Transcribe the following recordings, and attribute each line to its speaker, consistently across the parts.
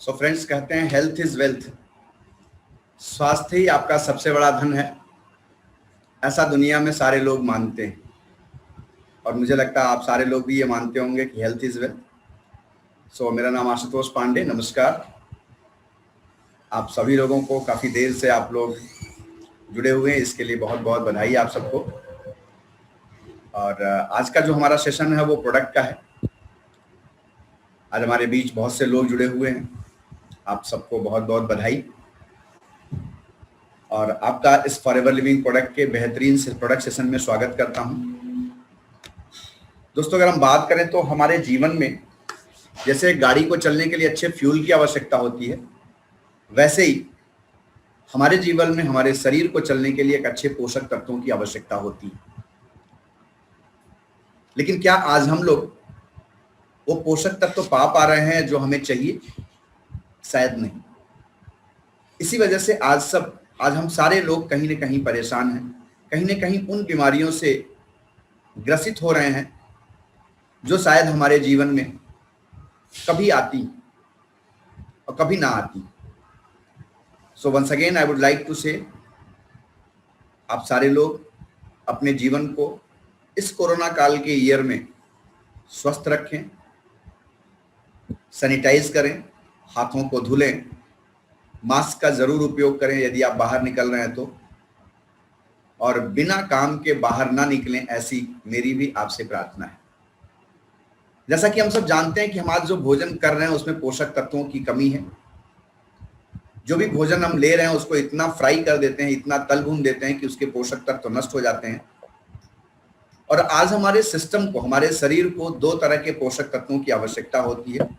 Speaker 1: So friends, कहते हैं health is wealth. स्वास्थ्य ही आपका सबसे बड़ा धन है, ऐसा दुनिया में सारे लोग मानते हैं। और मुझे लगता है आप सारे लोग भी ये मानते होंगे कि हेल्थ इज वेल्थ। सो मेरा नाम आशुतोष पांडे, नमस्कार। आप सभी लोगों को काफ़ी देर से आप लोग जुड़े हुए हैं, इसके लिए बहुत बहुत बधाई आप सबको। और आज का जो हमारा सेशन है वो प्रोडक्ट का है। आज हमारे बीच बहुत से लोग जुड़े हुए हैं, आप सबको बहुत बहुत बधाई। और आपका इस फॉरएवर लिविंग प्रोडक्ट के बेहतरीन से प्रोडक्ट सेशन में स्वागत करता हूं। दोस्तों, अगर हम बात करें तो हमारे जीवन में जैसे गाड़ी को चलने के लिए अच्छे फ्यूल की आवश्यकता होती है, वैसे ही हमारे जीवन में हमारे शरीर को चलने के लिए एक अच्छे पोषक तत्वों की आवश्यकता होती है। लेकिन क्या आज हम लोग वो पोषक तत्व पा रहे हैं जो हमें चाहिए? शायद नहीं। इसी वजह से आज हम सारे लोग कहीं न कहीं परेशान हैं, कहीं न कहीं उन बीमारियों से ग्रसित हो रहे हैं जो शायद हमारे जीवन में कभी आती और कभी ना आती। So once again I would like to say, आप सारे लोग अपने जीवन को इस कोरोना काल के ईयर में स्वस्थ रखें, सैनिटाइज करें, हाथों को धुलें, मास्क का जरूर उपयोग करें यदि आप बाहर निकल रहे हैं तो, और बिना काम के बाहर ना निकलें, ऐसी मेरी भी आपसे प्रार्थना है। जैसा कि हम सब जानते हैं कि हम आज जो भोजन कर रहे हैं उसमें पोषक तत्वों की कमी है। जो भी भोजन हम ले रहे हैं उसको इतना फ्राई कर देते हैं, इतना तल भून देते हैं कि उसके पोषक तत्व नष्ट हो जाते हैं। और आज हमारे सिस्टम को, हमारे शरीर को दो तरह के पोषक तत्वों की आवश्यकता होती है।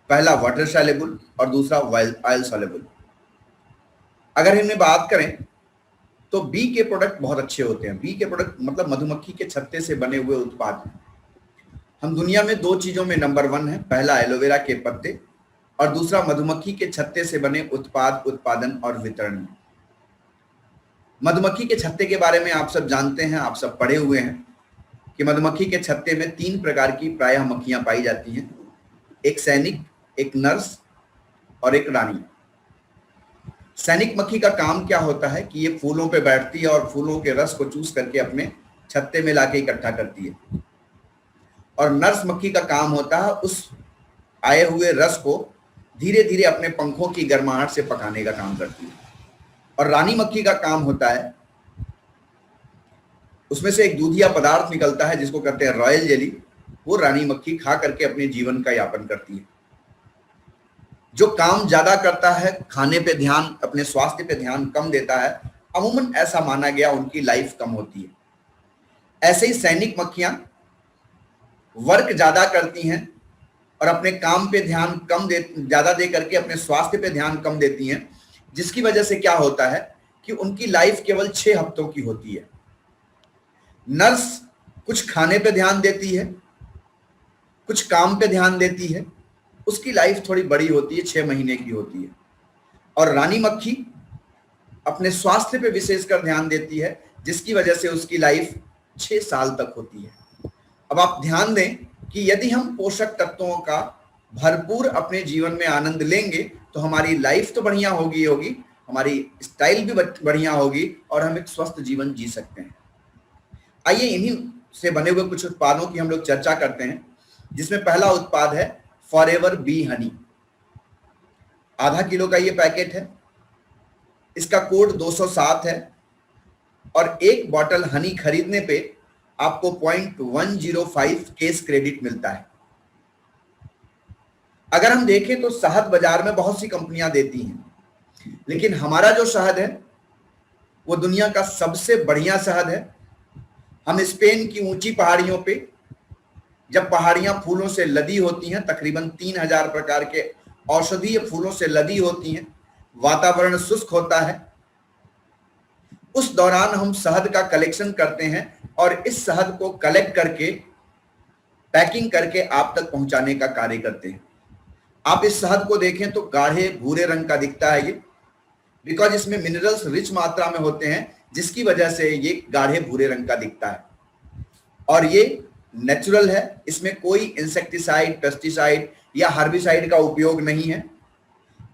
Speaker 1: पहला वाटर सॉल्युबल और दूसरा ऑयल सॉल्युबल। अगर इनमें बात करें तो बी के प्रोडक्ट बहुत अच्छे होते हैं। बी के प्रोडक्ट मतलब मधुमक्खी के छत्ते से बने हुए उत्पाद। हम दुनिया में दो चीजों में नंबर 1 है, पहला एलोवेरा के पत्ते और दूसरा मधुमक्खी के छत्ते से बने उत्पाद उत्पादन और वितरण। मधुमक्खी के छत्ते के बारे में आप सब जानते हैं, आप सब पढ़े हुए हैं कि मधुमक्खी के छत्ते में 3 प्रकार की प्रायः मक्खियां पाई जाती हैं, एक सैनिक, एक नर्स और एक रानी। सैनिक मक्खी का काम क्या होता है कि ये फूलों पे बैठती है और फूलों के रस को चूस करके अपने छत्ते में लाके इकट्ठा करती है। और नर्स मक्खी का काम होता है उस आए हुए रस को धीरे धीरे अपने पंखों की गर्माहट से पकाने का काम करती है। और रानी मक्खी का काम होता है, उसमें से एक दूधिया पदार्थ निकलता है जिसको कहते हैं रॉयल जेली। वो रानी मक्खी खा करके अपने जीवन का यापन करती है। जो काम ज्यादा करता है, खाने पे ध्यान, अपने स्वास्थ्य पे ध्यान कम देता है, अमूमन ऐसा माना गया उनकी लाइफ कम होती है। ऐसे ही सैनिक मक्खियां वर्क ज्यादा करती हैं और अपने काम पे ध्यान ज्यादा दे करके अपने स्वास्थ्य पे ध्यान कम देती हैं, जिसकी वजह से क्या होता है कि उनकी लाइफ केवल 6 हफ्तों की होती है। नर्स कुछ खाने पे ध्यान देती है, कुछ काम पे ध्यान देती है, उसकी लाइफ थोड़ी बड़ी होती है, 6 महीने की होती है। और रानी मक्खी अपने स्वास्थ्य पे विशेषकर ध्यान देती है, जिसकी वजह से उसकी लाइफ 6 साल तक होती है। अब आप ध्यान दें कि यदि हम पोषक तत्वों का भरपूर अपने जीवन में आनंद लेंगे तो हमारी लाइफ तो बढ़िया होगी, हमारी स्टाइल भी बढ़िया होगी और हम एक स्वस्थ जीवन जी सकते हैं। आइए इन्हीं से बने हुए कुछ उत्पादों की हम लोग चर्चा करते हैं, जिसमें पहला उत्पाद है फॉरएवर बी हनी। आधा किलो का ये पैकेट है, इसका कोड 207 है और एक बॉटल हनी खरीदने पे आपको 0.105 केस क्रेडिट मिलता है। अगर हम देखें तो शहद बाजार में बहुत सी कंपनियां देती हैं, लेकिन हमारा जो शहद है वो दुनिया का सबसे बढ़िया शहद है। हम स्पेन की ऊंची पहाड़ियों पे, जब पहाड़ियां फूलों से लदी होती हैं, तकरीबन 3000 प्रकार के औषधीय फूलों से लदी होती हैं, वातावरण शुष्क होता है, उस दौरान हम शहद का कलेक्शन करते हैं और इस शहद को कलेक्ट करके पैकिंग करके आप तक पहुंचाने का कार्य करते हैं। आप इस शहद को देखें तो गाढ़े भूरे रंग का दिखता है ये, बिकॉज इसमें मिनरल्स रिच मात्रा में होते हैं, जिसकी वजह से ये गाढ़े भूरे रंग का दिखता है। और ये नेचुरल है, इसमें कोई इंसेक्टिसाइड, पेस्टिसाइड या हर्बिसाइड का उपयोग नहीं है,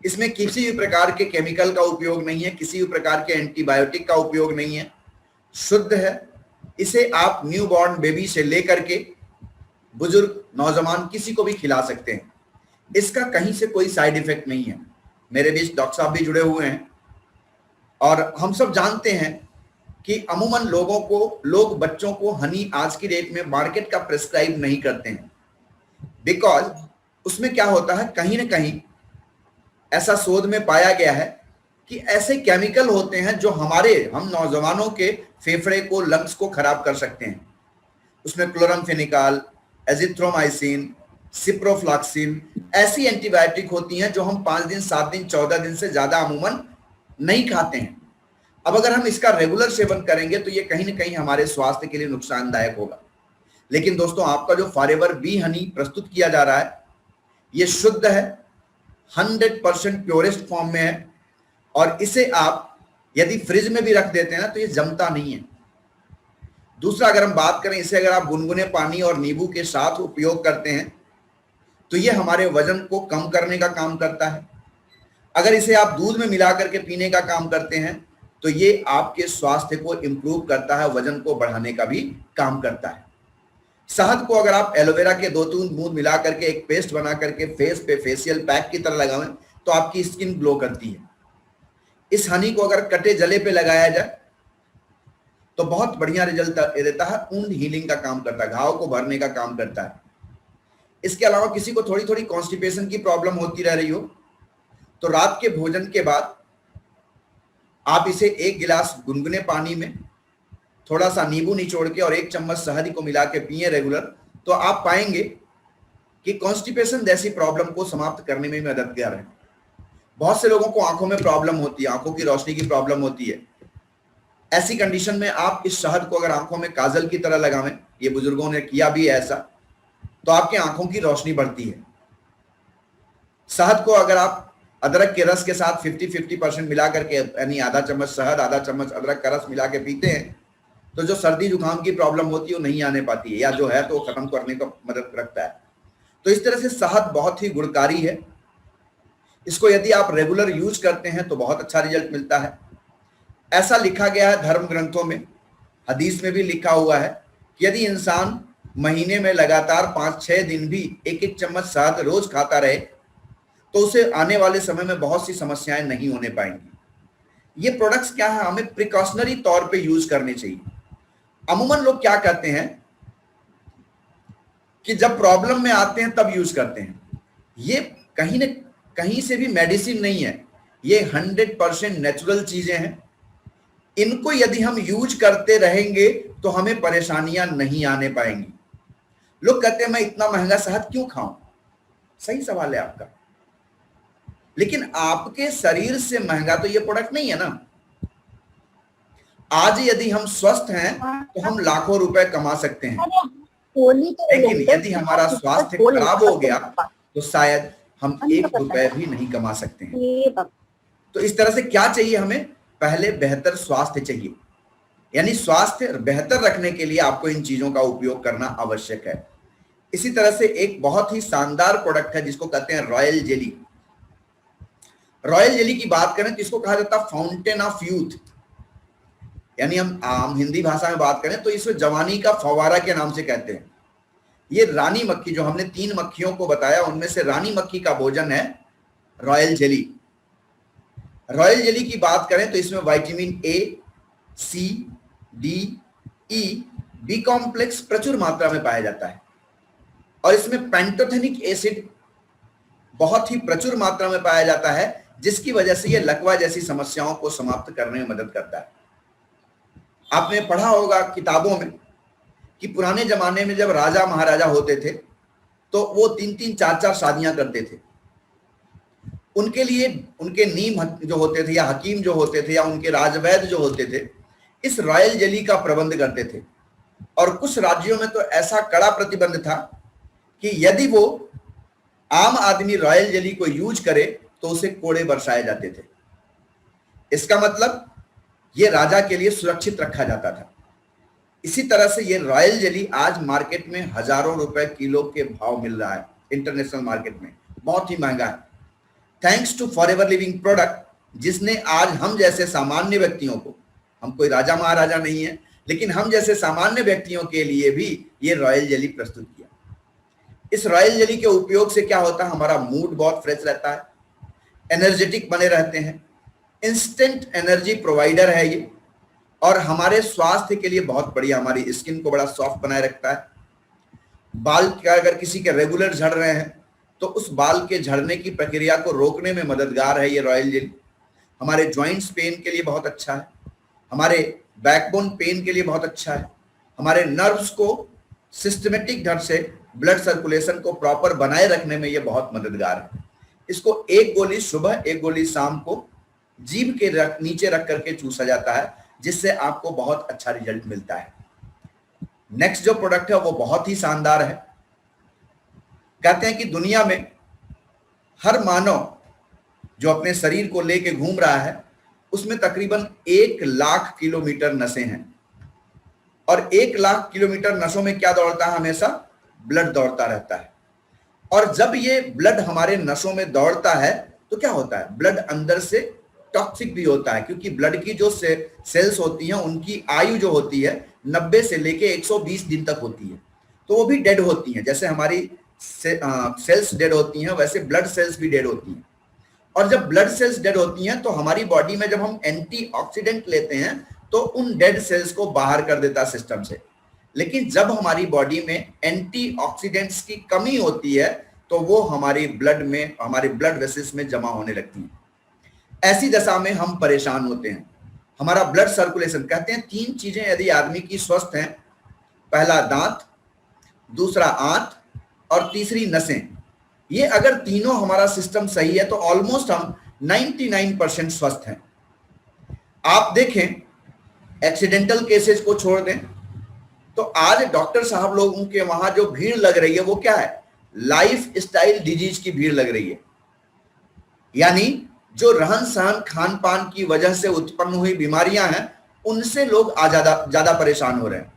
Speaker 1: इसमें किसी भी प्रकार के केमिकल का उपयोग नहीं है, किसी भी प्रकार के एंटीबायोटिक का उपयोग नहीं है, शुद्ध है। इसे आप न्यू बॉर्न बेबी से लेकर के बुजुर्ग, नौजवान किसी को भी खिला सकते हैं। इसका कहीं से कोई साइड इफेक्ट नहीं है। मेरे बीच डॉक्टर साहब भी जुड़े हुए हैं और हम सब जानते हैं कि अमूमन लोग बच्चों को हनी आज की डेट में मार्केट का प्रिस्क्राइब नहीं करते हैं, बिकॉज उसमें क्या होता है, कहीं ना कहीं ऐसा शोध में पाया गया है कि ऐसे केमिकल होते हैं जो हम नौजवानों के फेफड़े को, लंग्स को खराब कर सकते हैं। उसमें क्लोरमफेनिकॉल, एजिथ्रोमाइसिन, सिप्रोफ्लॉक्सिन ऐसी एंटीबायोटिक होती हैं जो हम 5 दिन, 7 दिन, 14 दिन से ज्यादा अमूमन नहीं खाते हैं। अब अगर हम इसका रेगुलर सेवन करेंगे तो ये कहीं ना कहीं हमारे स्वास्थ्य के लिए नुकसानदायक होगा। लेकिन दोस्तों, आपका जो फॉरएवर बी हनी प्रस्तुत किया जा रहा है ये शुद्ध है, 100% प्योरेस्ट फॉर्म में है और इसे आप यदि फ्रिज में भी रख देते हैं ना तो ये जमता नहीं है। दूसरा, अगर हम बात करें, इसे अगर आप गुनगुने पानी और नींबू के साथ उपयोग करते हैं तो ये हमारे वजन को कम करने का काम करता है। अगर इसे आप दूध में मिला करके पीने का काम करते हैं तो ये आपके स्वास्थ्य को इंप्रूव करता है, वजन को बढ़ाने का भी काम करता है। शहद को अगर आप एलोवेरा के 2-3 बूंद मिला करके एक पेस्ट बना करके फेस पे फेशियल पैक की तरह लगाएं तो आपकी स्किन ग्लो करती है। इस हनी को अगर कटे जले पे लगाया जाए तो बहुत बढ़िया रिजल्ट देता है, वुंड हीलिंग का काम करता है, घाव को भरने का काम करता है। इसके अलावा किसी को थोड़ी थोड़ी कॉन्स्टिपेशन की प्रॉब्लम होती रह रही हो तो रात के भोजन के बाद आप इसे 1 गिलास गुनगुने पानी में थोड़ा सा नींबू निचोड़ के और 1 चम्मच शहद को मिला के पिए रेगुलर, तो आप पाएंगे कि कॉन्स्टिपेशन जैसी प्रॉब्लम को समाप्त करने में मददगार है। बहुत से लोगों को आंखों में प्रॉब्लम होती है, आंखों की रोशनी की प्रॉब्लम होती है। ऐसी कंडीशन में आप इस शहद को अगर आंखों में काजल की तरह लगावें, ये बुजुर्गों ने किया भी है ऐसा, तो आपकी आंखों की रोशनी बढ़ती है। शहद को अगर आप अदरक के रस के साथ 50-50% मिला करके, यानी आधा चम्मच शहद, आधा चम्मच अदरक का रस मिला के पीते हैं तो जो सर्दी जुकाम की प्रॉब्लम होती है वो नहीं आने पाती है, या जो है तो खत्म करने का मदद रखता है। तो इस तरह से शहद बहुत ही गुणकारी है। इसको यदि आप रेगुलर यूज करते हैं तो बहुत अच्छा रिजल्ट मिलता है। ऐसा लिखा गया है धर्म ग्रंथों में, हदीस में भी लिखा हुआ है कि यदि इंसान महीने में लगातार 5-6 दिन भी 1-1 चम्मच शहद रोज खाता रहे तो उसे आने वाले समय में बहुत सी समस्याएं नहीं होने पाएंगी। ये प्रोडक्ट्स क्या है, हमें प्रिकॉशनरी तौर पे यूज करने चाहिए। अमूमन लोग क्या करते हैं कि जब प्रॉब्लम में आते हैं तब यूज करते हैं। ये कहीं न कहीं से भी मेडिसिन नहीं है, ये 100% नेचुरल चीजें हैं। इनको यदि हम यूज करते रहेंगे तो हमें परेशानियां नहीं आने पाएंगी। लोग कहते हैं मैं इतना महंगा शहद क्यों खाऊं? सही सवाल है आपका, लेकिन आपके शरीर से महंगा तो ये प्रोडक्ट नहीं है ना। आज यदि हम स्वस्थ हैं तो हम लाखों रुपए कमा सकते हैं, लेकिन यदि हमारा स्वास्थ्य खराब हो गया तो शायद हम 1 रुपए भी नहीं कमा सकते हैं। तो इस तरह से क्या चाहिए हमें? पहले बेहतर स्वास्थ्य चाहिए, यानी स्वास्थ्य बेहतर रखने के लिए आपको इन चीजों का उपयोग करना आवश्यक है। इसी तरह से एक बहुत ही शानदार प्रोडक्ट है जिसको कहते हैं रॉयल जेली। रॉयल जेली की बात करें तो इसको कहा जाता है फाउंटेन ऑफ यूथ, यानी हम हिंदी भाषा में बात करें तो इसे जवानी का फव्वारा के नाम से कहते हैं। ये रानी मक्खी, जो हमने 3 मक्खियों को बताया उनमें से रानी मक्खी का भोजन है रॉयल जेली। रॉयल जेली की बात करें तो इसमें vitamin A, C, D, E, B complex प्रचुर मात्रा में पाया जाता है और इसमें पेंटोथेनिक एसिड बहुत ही प्रचुर मात्रा में पाया जाता है, जिसकी वजह से यह लकवा जैसी समस्याओं को समाप्त करने में मदद करता है। आपने पढ़ा होगा किताबों में कि पुराने जमाने में जब राजा महाराजा होते थे तो वो 3-3, 4-4 शादियां करते थे। उनके लिए उनके नीम जो होते थे या हकीम जो होते थे या उनके राजवैद्य जो होते थे इस रॉयल जेली का प्रबंध करते थे। और कुछ राज्यों में तो ऐसा कड़ा प्रतिबंध था कि यदि वो आम आदमी रॉयल जेली को यूज करे तो उसे कोड़े बरसाए जाते थे। इसका मतलब ये राजा के लिए सुरक्षित रखा जाता था। इसी तरह से ये रॉयल जेली आज मार्केट में हजारों रुपए किलो के भाव मिल रहा है, इंटरनेशनल मार्केट में बहुत ही महंगा है। Thanks to forever living product, जिसने आज हम जैसे सामान्य व्यक्तियों को, हम कोई राजा महाराजा नहीं है, लेकिन हम जैसे सामान्य व्यक्तियों के लिए भी ये रॉयल जेली प्रस्तुत किया। इस रॉयल जेली के उपयोग से क्या होता है, हमारा मूड बहुत फ्रेश रहता है, एनर्जेटिक बने रहते हैं, इंस्टेंट एनर्जी प्रोवाइडर है ये, और हमारे स्वास्थ्य के लिए बहुत बढ़िया, हमारी स्किन को बड़ा सॉफ्ट बनाए रखता है। बाल क्या अगर किसी के रेगुलर झड़ रहे हैं तो उस बाल के झड़ने की प्रक्रिया को रोकने में मददगार है ये रॉयल जेली। हमारे जॉइंट्स पेन के लिए बहुत अच्छा है, हमारे बैकबोन पेन के लिए बहुत अच्छा है, हमारे नर्व्स को सिस्टमेटिक ढंग से ब्लड सर्कुलेशन को प्रॉपर बनाए रखने में ये बहुत मददगार है। इसको एक गोली सुबह एक गोली शाम को जीभ के नीचे रख करके चूसा जाता है, जिससे आपको बहुत अच्छा रिजल्ट मिलता है। नेक्स्ट जो प्रोडक्ट है वो बहुत ही शानदार है। कहते हैं कि दुनिया में हर मानव जो अपने शरीर को लेके घूम रहा है उसमें तकरीबन 1 लाख किलोमीटर नसें हैं, और 1 लाख किलोमीटर नसों में क्या दौड़ता है, हमेशा ब्लड दौड़ता रहता है। और जब ये ब्लड हमारे नसों में दौड़ता है तो क्या होता है, ब्लड अंदर से टॉक्सिक भी होता है, क्योंकि ब्लड की जो सेल्स होती हैं उनकी आयु जो होती है 90 से लेके 120 दिन तक होती है, तो वो भी डेड होती हैं। जैसे हमारी सेल्स डेड होती हैं वैसे ब्लड सेल्स भी डेड होती हैं। और जब ब्लड सेल्स डेड होती हैं तो हमारी बॉडी में जब हम एंटीऑक्सीडेंट लेते हैं तो उन डेड सेल्स को बाहर कर देता सिस्टम से। लेकिन जब हमारी बॉडी में एंटीऑक्सीडेंट्स की कमी होती है तो वो हमारी ब्लड में, हमारे ब्लड वेसल्स में जमा होने लगती है। ऐसी दशा में हम परेशान होते हैं। हमारा ब्लड सर्कुलेशन, कहते हैं 3 चीजें यदि आदमी की स्वस्थ हैं, पहला दांत, दूसरा आंत और तीसरी नसें, ये अगर तीनों हमारा सिस्टम सही है तो ऑलमोस्ट हम 99% स्वस्थ हैं। आप देखें एक्सीडेंटल केसेस को छोड़ दें तो आज डॉक्टर साहब लोगों के वहां जो भीड़ लग रही है वो क्या है, लाइफ स्टाइल डिजीज की भीड़ लग रही है। यानी जो रहन सहन खान पान की वजह से उत्पन्न हुई बीमारियां हैं उनसे लोग ज्यादा परेशान हो रहे हैं।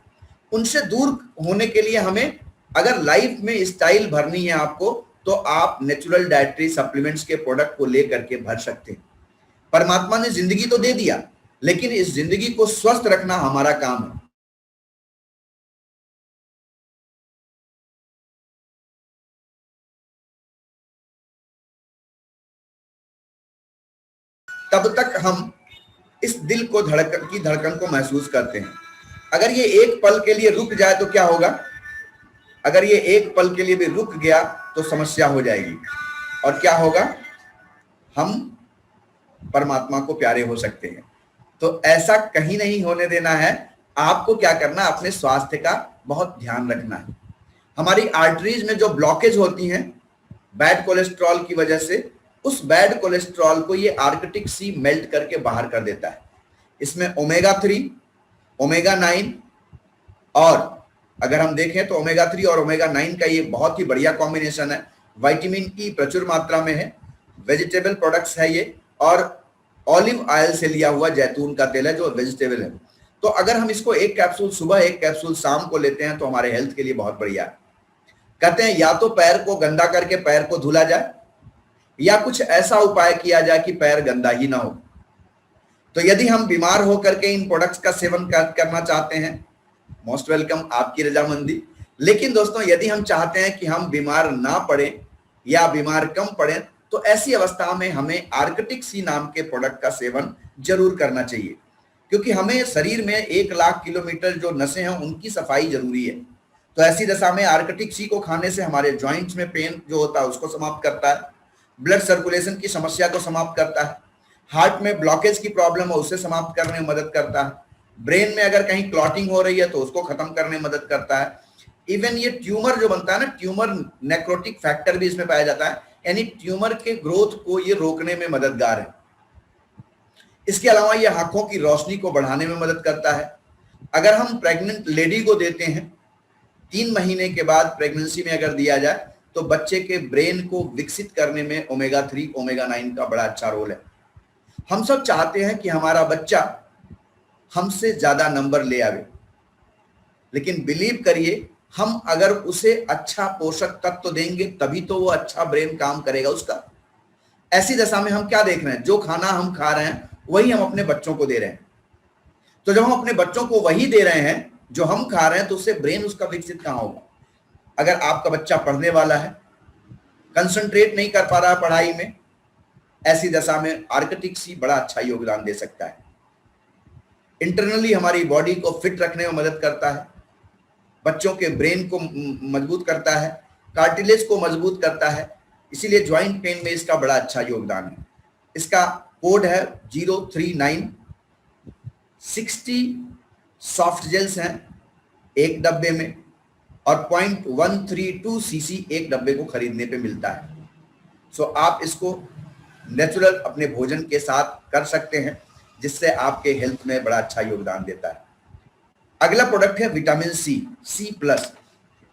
Speaker 1: उनसे दूर होने के लिए हमें अगर लाइफ में स्टाइल भरनी है आपको तो आप नेचुरल डाइटरी सप्लीमेंट्स के प्रोडक्ट को लेकर के भर सकते हैं। परमात्मा ने जिंदगी तो दे दिया, लेकिन इस जिंदगी को स्वस्थ रखना हमारा काम है। तब तक हम इस दिल को धड़कन को महसूस करते हैं। अगर ये एक पल के लिए रुक जाए तो क्या होगा, अगर ये एक पल के लिए भी रुक गया तो समस्या हो जाएगी। और क्या होगा, हम परमात्मा को प्यारे हो सकते हैं। तो ऐसा कहीं नहीं होने देना है। आपको क्या करना, अपने स्वास्थ्य का बहुत ध्यान रखना है। हमारी आर्टरीज में जो ब्लॉकेज होती हैं बैड कोलेस्ट्रॉल की वजह से, उस बैड कोलेस्ट्रॉल को ये आर्कटिक सी मेल्ट करके बाहर कर देता है। इसमें ओमेगा 3, ओमेगा 9 और अगर हम देखें तो ओमेगा 3 और ओमेगा 9 का ये बहुत ही बढ़िया कॉम्बिनेशन है। विटामिन ई प्रचुर मात्रा में है, वेजिटेबल प्रोडक्ट्स है ये, और ऑलिव ऑयल से लिया हुआ जैतून का तेल है जो वेजिटेबल है। तो अगर हम इसको 1 कैप्सूल सुबह 1 कैप्सूल शाम को लेते हैं तो हमारे हेल्थ के लिए बहुत बढ़िया है। कहते हैं या तो पैर को गंदा करके पैर को धुला जाए या कुछ ऐसा उपाय किया जाए कि पैर गंदा ही ना हो। तो यदि हम बीमार होकर के इन प्रोडक्ट्स का सेवन करना चाहते हैं, मोस्ट वेलकम, आपकी रजामंदी। लेकिन दोस्तों यदि हम चाहते हैं कि हम बीमार ना पड़े या बीमार कम पड़े तो ऐसी अवस्था में हमें आर्कटिक सी नाम के प्रोडक्ट का सेवन जरूर करना चाहिए, क्योंकि हमें शरीर में 1 लाख किलोमीटर जो नसें हैं उनकी सफाई जरूरी है। तो ऐसी दशा में आर्कटिक सी को खाने से हमारे जॉइंट्स में पेन जो होता है उसको समाप्त करता है, ब्लड सर्कुलेशन की समस्या को समाप्त करता है, हार्ट में ब्लॉकेज की प्रॉब्लम है उसे समाप्त करने में मदद करता है, ब्रेन में अगर कहीं क्लॉटिंग हो रही है तो उसको खत्म करने में मदद करता है। इवन ये ट्यूमर जो बनता है ना, ट्यूमर नेक्रोटिक फैक्टर भी इसमें पाया जाता है, यानी ट्यूमर के ग्रोथ को ये रोकने में मददगार है। इसके अलावा ये आंखों की रोशनी को बढ़ाने में मदद करता है। अगर हम प्रेग्नेंट लेडी को देते हैं 3 महीने के बाद प्रेगनेंसी में अगर दिया जाए तो बच्चे के ब्रेन को विकसित करने में ओमेगा 3 ओमेगा 9 का बड़ा अच्छा रोल है। हम सब चाहते हैं कि हमारा बच्चा हमसे ज्यादा नंबर ले आवे, लेकिन बिलीव करिए, हम अगर उसे अच्छा पोषक तत्व देंगे तभी तो वो अच्छा ब्रेन काम करेगा उसका। ऐसी दशा में हम क्या देख रहे हैं, जो खाना हम खा रहे हैं वही हम अपने बच्चों को दे रहे हैं। तो जब हम अपने बच्चों को वही दे रहे हैं जो हम खा रहे हैं, तो उससे ब्रेन उसका विकसित कहां होगा। अगर आपका बच्चा पढ़ने वाला है, कंसंट्रेट नहीं कर पा रहा है पढ़ाई में, ऐसी दशा में आर्किटिक सी बड़ा अच्छा योगदान दे सकता है। इंटरनली हमारी बॉडी को फिट रखने में मदद करता है, बच्चों के ब्रेन को मजबूत करता है, कार्टिलेज को मजबूत करता है, इसीलिए ज्वाइंट पेन में इसका बड़ा अच्छा योगदान है। इसका कोड है 039। 60 सॉफ्ट जेल्स हैं एक डब्बे में और 0.132 सीसी एक डब्बे को खरीदने पे मिलता है। सो आप इसको नेचुरल अपने भोजन के साथ कर सकते हैं, जिससे आपके हेल्थ में बड़ा अच्छा योगदान देता है। अगला प्रोडक्ट है vitamin C plus.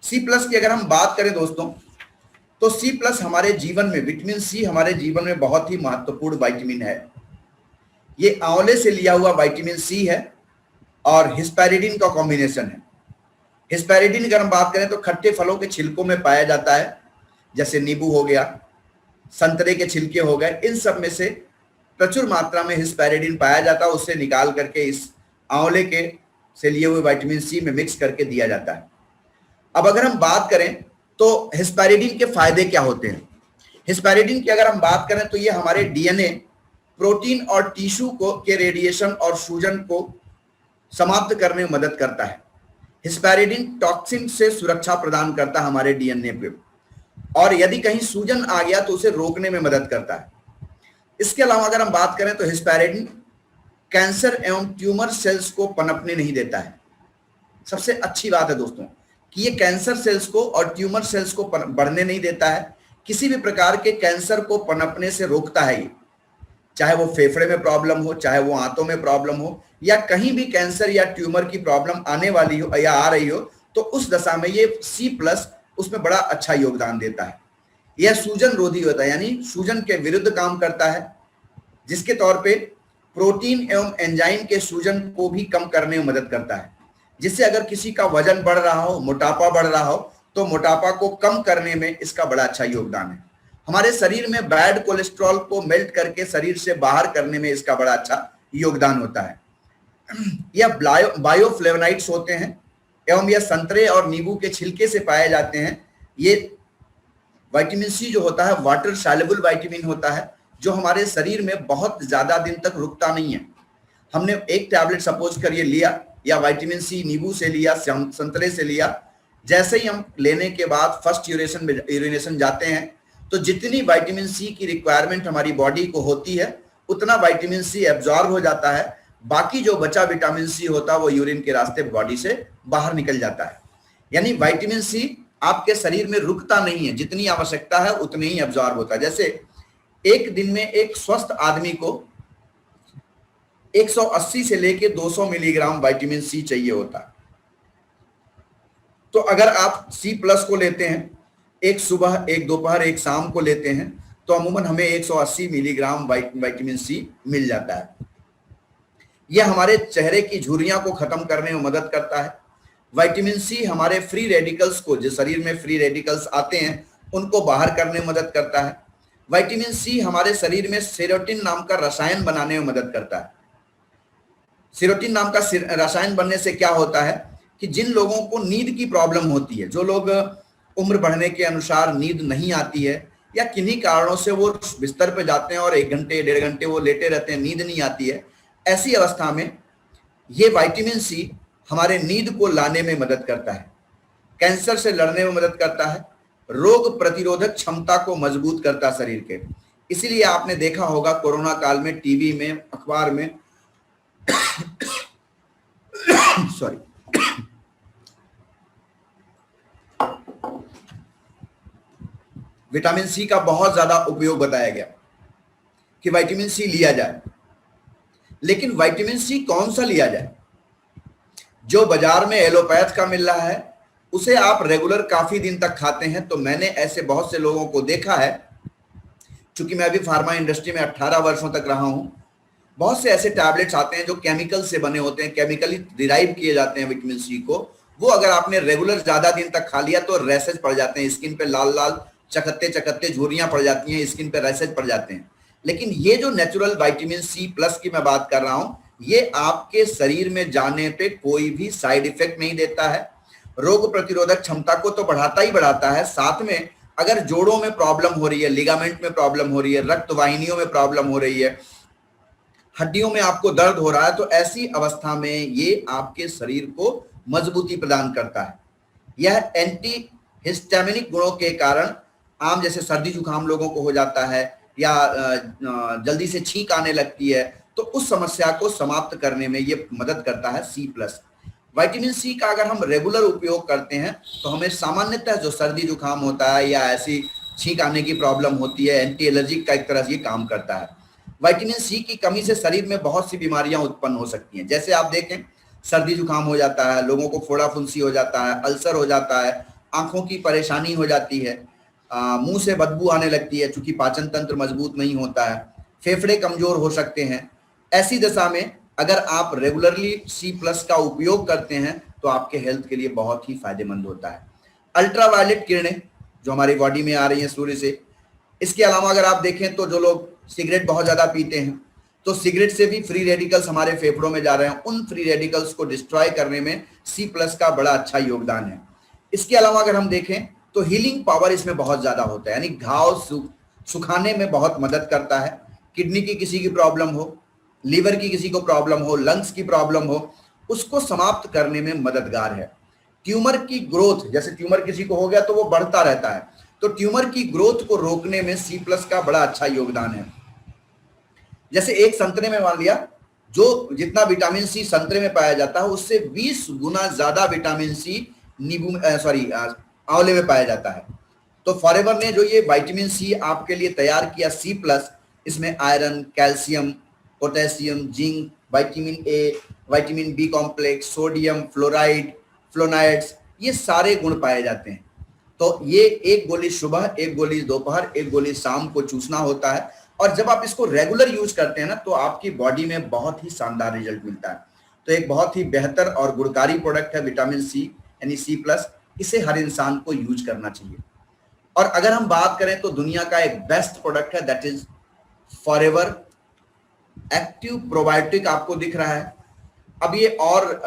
Speaker 1: C plus की अगर हम बात करें दोस्तों, तो सी प्लस हमारे जीवन में, विटामिन सी हमारे जीवन में बहुत ही महत्वपूर्ण विटामिन है। ये आंवले से लिया हुआ विटामिन सी है और हिस्पैरिडीन का कॉम्बिनेशन है। हिस्पैरिडीन अगर हम बात करें तो खट्टे फलों के छिलकों में पाया जाता है, जैसे नींबू हो गया, संतरे के छिलके हो गए, इन सब में से प्रचुर मात्रा में हिस्पैरिडीन पाया जाता है। उससे निकाल करके इस आंवले के से लिए हुए विटामिन सी में मिक्स करके दिया जाता है। अब अगर हम बात करें तो हिस्पैरिडीन के फायदे क्या होते हैं। हिस्पैरिडीन की अगर हम बात करें तो ये हमारे डीएनए, प्रोटीन और टिश्यू को के रेडिएशन और सूजन को समाप्त करने में मदद करता है। हिस्पैरिडीन टॉक्सिन से सुरक्षा प्रदान करता है हमारे डीएनए पे, और यदि कहीं सूजन आ गया तो उसे रोकने में मदद करता है। इसके अलावा अगर हम बात करें तो हिस्पैरिडीन कैंसर एवं ट्यूमर सेल्स को पनपने नहीं देता है। सबसे अच्छी बात है दोस्तों कि ये कैंसर सेल्स को और ट्यूमर सेल्स को बढ़ने नहीं देता है, किसी भी प्रकार के कैंसर को पनपने से रोकता है ये। चाहे वो फेफड़े में प्रॉब्लम हो, चाहे वो आंतों में प्रॉब्लम हो, या कहीं भी कैंसर या ट्यूमर की प्रॉब्लम आने वाली हो या आ रही हो, तो उस दशा में ये सी प्लस उसमें बड़ा अच्छा योगदान देता है। यह सूजन रोधी होता है, यानी सूजन के विरुद्ध काम करता है, जिसके तौर पे प्रोटीन एवं एंजाइम के सूजन को भी कम करने में मदद करता है, जिससे अगर किसी का वजन बढ़ रहा हो, मोटापा बढ़ रहा हो, तो मोटापा को कम करने में इसका बड़ा अच्छा योगदान है। हमारे शरीर में बैड कोलेस्ट्रॉल को मेल्ट करके शरीर से बाहर करने में इसका बड़ा अच्छा योगदान होता है। यह बायोफ्लेवोनाइड्स होते हैं एवं यह संतरे और नींबू के छिलके से पाए जाते हैं। ये विटामिन सी जो होता है वाटर सॉल्युबल विटामिन होता है, जो हमारे शरीर में बहुत ज्यादा दिन तक रुकता नहीं है। हमने एक टैबलेट सपोज करिए लिया, या विटामिन सी नींबू से लिया, संतरे से लिया, जैसे ही हम लेने के बाद फर्स्ट यूरिनेशन जाते हैं, तो जितनी विटामिन सी की रिक्वायरमेंट हमारी बॉडी को होती है उतना विटामिन सी एब्जॉर्ब हो जाता है। बाकी जो बचा विटामिन सी होता है वो यूरिन के रास्ते बॉडी से बाहर निकल जाता है। यानी विटामिन सी आपके शरीर में रुकता नहीं है, जितनी आवश्यकता है उतनी ही एब्जॉर्ब होता है। जैसे एक दिन में एक स्वस्थ आदमी को 180 से लेके 200 मिलीग्राम विटामिन सी चाहिए होता है। तो अगर आप सी प्लस को लेते हैं, एक सुबह, एक दोपहर, एक शाम को लेते हैं, तो अमूमन हमें 180 मिलीग्राम विटामिन सी मिल जाता है। यह हमारे चेहरे की झुर्रियां को खत्म करने में मदद करता है। विटामिन सी हमारे फ्री रेडिकल्स को, जो शरीर में फ्री रेडिकल्स आते हैं, उनको बाहर करने में मदद करता है। विटामिन सी हमारे शरीर में सेरोटिन नाम का रसायन बनाने में मदद करता है। सेरोटिन नाम का रसायन बनने से क्या होता है कि जिन लोगों को नींद की प्रॉब्लम होती है, जो लोग उम्र बढ़ने के अनुसार नींद नहीं आती है, या किन्हीं कारणों से वो बिस्तर पे जाते हैं और 1 घंटे 1.5 घंटे वो लेटे रहते हैं, नींद नहीं आती है, ऐसी अवस्था में ये विटामिन सी हमारे नींद को लाने में मदद करता है, कैंसर से लड़ने में मदद करता है, रोग प्रतिरोधक क्षमता को मजबूत करता है शरीर के। इसीलिए आपने देखा होगा कोरोना काल में टीवी में, अखबार में सॉरी विटामिन सी का बहुत ज्यादा उपयोग बताया गया कि विटामिन सी लिया जाए। लेकिन विटामिन सी कौन सा लिया जाए? जो बाजार में एलोपैथ का मिल रहा है उसे आप रेगुलर काफी दिन तक खाते हैं, तो मैंने ऐसे बहुत से लोगों को देखा है, चूंकि मैं अभी फार्मा इंडस्ट्री में 18 वर्षों तक रहा हूं, बहुत से ऐसे टैबलेट्स आते हैं जो केमिकल से बने होते हैं, केमिकली डिराइव किए जाते हैं विटामिन सी को, वो अगर आपने रेगुलर ज्यादा दिन तक खा लिया तो रैसेज पड़ जाते हैं स्किन पे, लाल लाल चकत्ते चकत्ते झुर्रियां पड़ जाती हैं, स्किन पे रैसेज पड़ जाते हैं। लेकिन ये जो नेचुरल विटामिन सी प्लस की मैं बात कर रहा हूं, ये आपके शरीर में जाने पे कोई भी साइड इफेक्ट नहीं देता है। रोग प्रतिरोधक क्षमता को तो बढ़ाता ही बढ़ाता है, साथ में अगर जोड़ों में प्रॉब्लम हो रही है, लिगामेंट में प्रॉब्लम हो रही है, रक्त वाहिनियों में प्रॉब्लम हो रही है, हड्डियों में आपको दर्द हो रहा है, तो ऐसी अवस्था में ये आपके शरीर को मजबूती प्रदान करता है। यह एंटी हिस्टामिनिक गुणों के कारण आम जैसे सर्दी जुकाम लोगों को हो जाता है या जल्दी से छींक आने लगती है, तो उस समस्या को समाप्त करने में ये मदद करता है सी प्लस। विटामिन सी का अगर हम रेगुलर उपयोग करते हैं तो हमें सामान्यतः जो सर्दी जुकाम होता है या ऐसी छींक आने की प्रॉब्लम होती है, एंटी एलर्जिक का एक तरह से ये काम करता है। विटामिन सी की कमी से शरीर में बहुत सी बीमारियां उत्पन्न हो सकती हैं। जैसे आप देखें, सर्दी जुकाम हो जाता है, लोगों को फोड़ा फुंसी हो जाता है, अल्सर हो जाता है, आंखों की परेशानी हो जाती है, मुंह से बदबू आने लगती है क्योंकि पाचन तंत्र मजबूत नहीं होता है, फेफड़े कमजोर हो सकते हैं। ऐसी दशा में अगर आप रेगुलरली सी प्लस का उपयोग करते हैं तो आपके हेल्थ के लिए बहुत ही फायदेमंद होता है। अल्ट्रावायलेट किरणें जो हमारी बॉडी में आ रही हैं सूर्य से, इसके अलावा अगर आप देखें तो जो लोग सिगरेट बहुत ज्यादा पीते हैं, तो सिगरेट से भी फ्री रेडिकल्स हमारे फेफड़ों में जा रहे हैं, उन फ्री रेडिकल्स को डिस्ट्रॉय करने में सी प्लस का बड़ा अच्छा योगदान है। इसके अलावा अगर हम देखें तो हीलिंग पावर इसमें बहुत ज्यादा होता है, यानी घाव सुखाने में बहुत मदद करता है। किडनी की किसी की प्रॉब्लम हो, लीवर की किसी को प्रॉब्लम हो, लंग्स की प्रॉब्लम हो, उसको समाप्त करने में मददगार है। ट्यूमर की ग्रोथ, जैसे ट्यूमर किसी को हो गया तो वो बढ़ता रहता है, तो ट्यूमर की ग्रोथ को रोकने में सी प्लस का बड़ा अच्छा योगदान है। जैसे एक संतरे में मान लिया, जो जितना विटामिन सी संतरे में पाया जाता है उससे 20 गुना ज्यादा विटामिन सी आंवले में पाया जाता है। तो फॉरएवर ने जो ये विटामिन सी आपके लिए तैयार किया सी प्लस, इसमें iron, calcium, potassium, zinc, vitamin A, vitamin B complex, sodium, fluoride, flavonoids, ये सारे गुण पाए जाते हैं। तो ये एक गोली सुबह, एक गोली दोपहर, एक गोली शाम को चूसना होता है, और जब आप इसको रेगुलर यूज करते हैं ना तो आपकी बॉडी में बहुत ही शानदार रिजल्ट मिलता है। तो एक बहुत ही बेहतर और गुणकारी प्रोडक्ट है विटामिन सी यानी सी प्लस, इसे हर इंसान को यूज करना चाहिए। और अगर हम बात करें तो दुनिया का एक बेस्ट प्रोडक्ट है, that is forever active probiotic. आपको दिख रहा है, अब ये और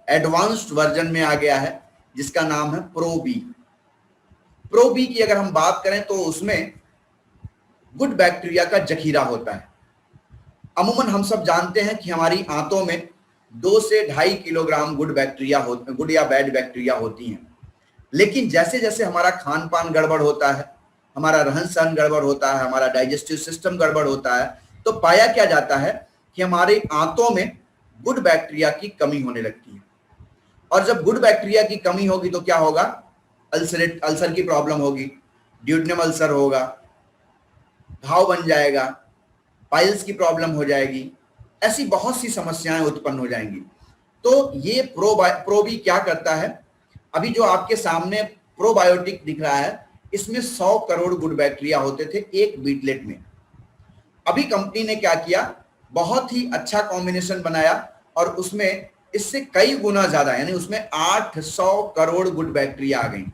Speaker 1: एडवांस्ड वर्जन में आ गया है जिसका नाम है प्रोबी। प्रोबी की अगर हम बात करें तो उसमें गुड बैक्टीरिया का जखीरा होता है। अमूमन हम सब जानते हैं कि हमारी आंतों में 2 से 2.5 किलोग्राम गुड बैक्टीरिया होते, गुड या बैड बैक्टीरिया होती हैं। लेकिन जैसे जैसे हमारा खान पान गड़बड़ होता है, हमारा रहन सहन गड़बड़ होता है, हमारा डाइजेस्टिव सिस्टम गड़बड़ होता है, तो पाया क्या जाता है कि हमारे आंतों में गुड बैक्टीरिया की कमी होने लगती है। और जब गुड बैक्टीरिया की कमी होगी तो क्या होगा? अल्सर की प्रॉब्लम होगी, ड्यूडेनम अल्सर होगा, घाव बन जाएगा, पाइल्स की प्रॉब्लम हो जाएगी, ऐसी बहुत सी समस्याएं उत्पन्न हो जाएंगी। तो ये प्रोबी क्या करता है? अभी जो आपके सामने प्रोबायोटिक दिख रहा है, इसमें 100 करोड़ गुड बैक्टीरिया होते थे एक बीटलेट में। अभी कंपनी ने क्या किया, बहुत ही अच्छा कॉम्बिनेशन बनाया और उसमें इससे कई गुना ज्यादा, यानी उसमें 800 करोड़ गुड बैक्टीरिया आ गई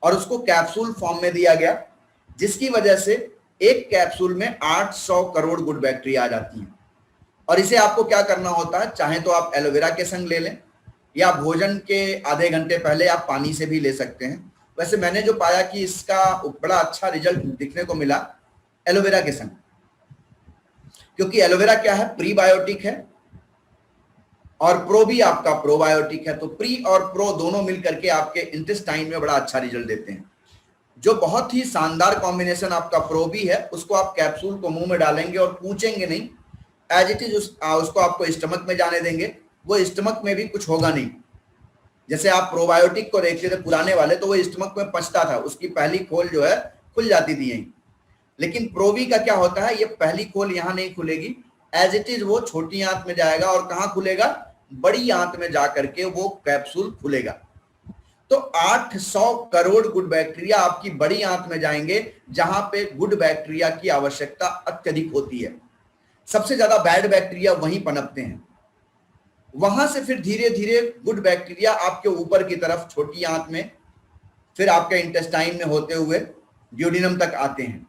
Speaker 1: और उसको कैप्सूल फॉर्म में दिया गया, जिसकी वजह से एक कैप्सूल में 800 करोड़ गुड बैक्टीरिया आ जाती हैं। और इसे आपको क्या करना होता है, चाहे तो आप एलोवेरा के संग ले लें या भोजन के आधे घंटे पहले आप पानी से भी ले सकते हैं। वैसे मैंने जो पाया कि इसका बड़ा अच्छा रिजल्ट दिखने को मिला एलोवेरा के संग, क्योंकि एलोवेरा क्या है, प्रीबायोटिक है और प्रो भी आपका प्रोबायोटिक है। तो प्री और प्रो दोनों मिलकर के आपके इंटेस्टाइन में बड़ा अच्छा रिजल्ट देते हैं। जो बहुत ही शानदार कॉम्बिनेशन आपका प्रो भी है, उसको आप कैप्सूल को मुंह में डालेंगे और पूछेंगे नहीं, एज इट इज उसको आपको स्टमक में जाने देंगे, वो स्टमक में भी कुछ होगा नहीं। जैसे आप प्रोबायोटिक को देखते थे पुराने वाले, तो वो स्टमक में पचता था, उसकी पहली खोल जो है खुल जाती थी यहीं। लेकिन प्रोवी का क्या होता है, ये पहली खोल यहां नहीं खुलेगी, एज इट इज वो छोटी आंत में जाएगा और कहां खुलेगा, बड़ी आंत में जाकर के वो कैप्सूल खुलेगा। तो 800 करोड़ गुड बैक्टीरिया आपकी बड़ी आंत में जाएंगे, जहां पे गुड बैक्टीरिया की आवश्यकता अत्यधिक होती है। सबसे ज्यादा बैड बैक्टीरिया वहीं पनपते हैं। वहां से फिर धीरे धीरे गुड बैक्टीरिया आपके ऊपर की तरफ छोटी आंत में, फिर आपके इंटेस्टाइन में होते हुए ड्यूडिनम तक आते हैं।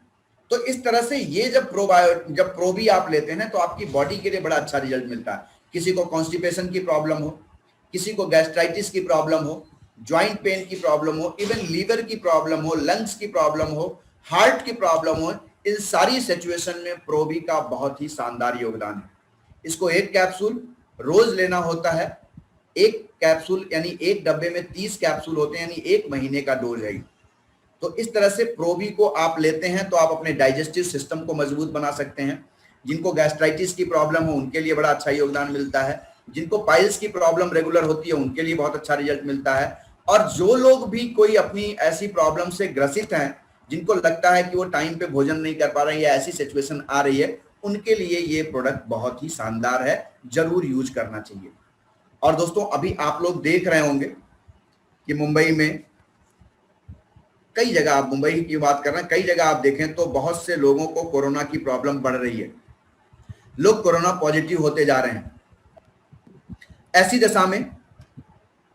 Speaker 1: तो इस तरह से ये जब प्रोबी आप लेते हैं तो आपकी बॉडी के लिए बड़ा अच्छा रिजल्ट मिलता है। किसी को कॉन्स्टिपेशन की प्रॉब्लम हो, किसी को गैस्ट्राइटिस की प्रॉब्लम हो, ज्वाइंट पेन की प्रॉब्लम हो, इवन लीवर की प्रॉब्लम हो, लंग्स की प्रॉब्लम हो, हार्ट की प्रॉब्लम हो, इन सारी सिचुएशन में प्रोबी का बहुत ही शानदार योगदान है। इसको एक कैप्सूल रोज लेना होता है। एक कैप्सूल यानी एक डब्बे में 30 कैप्सूल होते हैं, यानी 1 महीने का डोज है। तो इस तरह से प्रोबी को आप लेते हैं तो आप अपने डाइजेस्टिव सिस्टम को मजबूत बना सकते हैं। जिनको गैस्ट्राइटिस की प्रॉब्लम हो उनके लिए बड़ा अच्छा योगदान मिलता है। जिनको पाइल्स की प्रॉब्लम रेगुलर होती है उनके लिए बहुत अच्छा रिजल्ट मिलता है। और जो लोग भी कोई अपनी ऐसी प्रॉब्लम से ग्रसित हैं, जिनको लगता है कि वो टाइम पे भोजन नहीं कर पा रहे हैं या ऐसी सिचुएशन आ रही है, उनके लिए ये प्रोडक्ट बहुत ही शानदार है, जरूर यूज करना चाहिए। और दोस्तों अभी आप लोग देख रहे होंगे कि मुंबई में कई जगह, आप मुंबई की बात कर रहे हैं, कई जगह आप देखें तो बहुत से लोगों को कोरोना की प्रॉब्लम बढ़ रही है। लोग कोरोना पॉजिटिव होते जा रहे हैं। ऐसी दशा में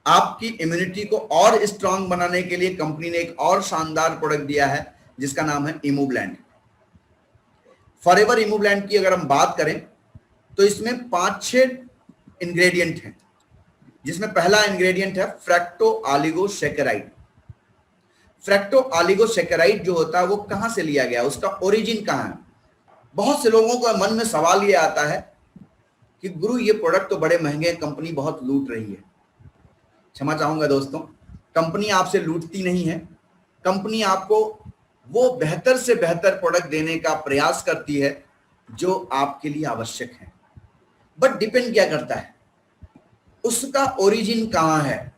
Speaker 1: आपकी इम्यूनिटी को और स्ट्रांग बनाने के लिए कंपनी ने एक और शानदार प्रोडक्ट दिया है जिसका नाम है इमूब्लैंड। फॉरएवर इमूब्लैंड की अगर हम बात करें तो इसमें 5-6 इंग्रेडिएंट हैं, जिसमें पहला इंग्रेडिएंट है फ्रैक्टो ऑलिगोसैकेराइड। फ्रैक्टो ऑलिगोसैकेराइड जो होता है वो कहां से लिया गया, उसका ओरिजिन कहां है। बहुत से लोगों का मन में सवाल ये आता है कि गुरु ये प्रोडक्ट तो बड़े महंगे, कंपनी बहुत लूट रही है। क्षमा चाहूंगा दोस्तों, कंपनी आपसे लूटती नहीं है। कंपनी आपको वो बेहतर से बेहतर प्रोडक्ट देने का प्रयास करती है जो आपके लिए आवश्यक है। बट डिपेंड क्या करता है, उसका ओरिजिन कहां है,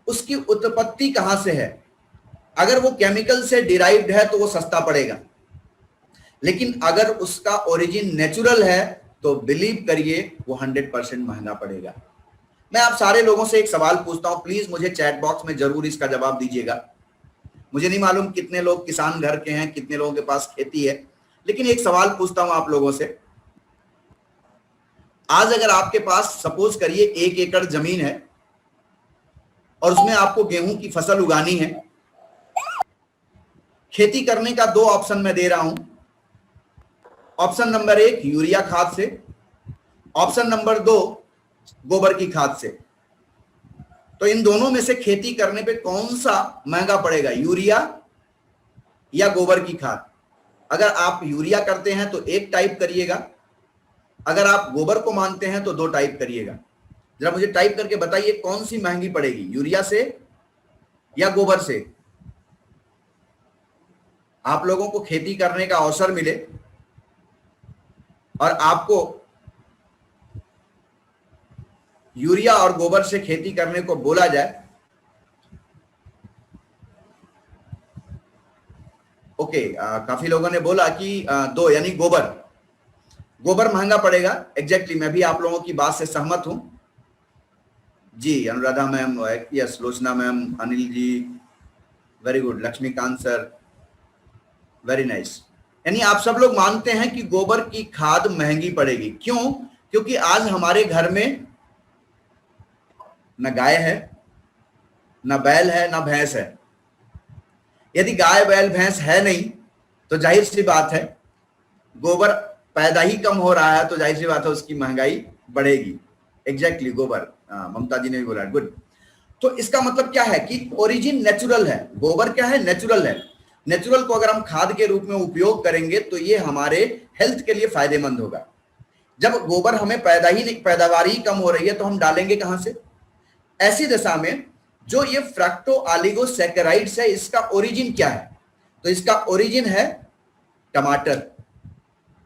Speaker 1: उसकी उत्पत्ति कहां से है। अगर वो केमिकल से डिराइव्ड है तो वो सस्ता पड़ेगा, लेकिन अगर उसका ओरिजिन नेचुरल है तो बिलीव करिए वो 100% महंगा पड़ेगा। मैं आप सारे लोगों से एक सवाल पूछता हूं, प्लीज मुझे चैट बॉक्स में जरूर इसका जवाब दीजिएगा। मुझे नहीं मालूम कितने लोग किसान घर के हैं, कितने लोगों के पास खेती है, लेकिन एक सवाल पूछता हूं आप लोगों से। आज अगर आपके पास सपोज करिए 1 एकड़ जमीन है और उसमें आपको गेहूं की फसल उगानी है, खेती करने का 2 ऑप्शन मैं दे रहा हूं। ऑप्शन नंबर 1 यूरिया खाद से, ऑप्शन नंबर 2 गोबर की खाद से। तो इन दोनों में से खेती करने पे कौन सा महंगा पड़ेगा, यूरिया या गोबर की खाद? अगर आप यूरिया करते हैं तो 1 टाइप करिएगा, अगर आप गोबर को मानते हैं तो 2 टाइप करिएगा। जरा मुझे टाइप करके बताइए कौन सी महंगी पड़ेगी, यूरिया से या गोबर से? आप लोगों को खेती करने का अवसर मिले और आपको यूरिया और गोबर से खेती करने को बोला जाए, ओके, काफी लोगों ने बोला कि 2 यानी गोबर महंगा पड़ेगा। एग्जैक्टली मैं भी आप लोगों की बात से सहमत हूं जी। Anuradha ma'am, yes, Lochana ma'am, Anil ji, very good, Laxmikant sir, very nice. यानी आप सब लोग मानते हैं कि गोबर की खाद महंगी पड़ेगी। क्यों? क्योंकि आज हमारे घर में न गाय है, न बैल है, न भैंस है। यदि गाय बैल भैंस है नहीं तो जाहिर सी बात है गोबर पैदा ही कम हो रहा है, तो जाहिर सी बात है उसकी महंगाई बढ़ेगी। एग्जैक्टली, गोबर, ममता जी ने भी बोला, गुड। तो इसका मतलब क्या है कि ओरिजिन नेचुरल है। गोबर क्या है? नेचुरल है। नेचुरल को अगर हम खाद के रूप में उपयोग करेंगे तो ये हमारे हेल्थ के लिए फायदेमंद होगा। जब गोबर हमें पैदावार ही कम हो रही है तो हम डालेंगे कहां से? ऐसी दशा में जो ये फ्रैक्टो ऑलिगोसैकेराइड्स है, इसका ओरिजिन क्या है? तो इसका ओरिजिन है टमाटर,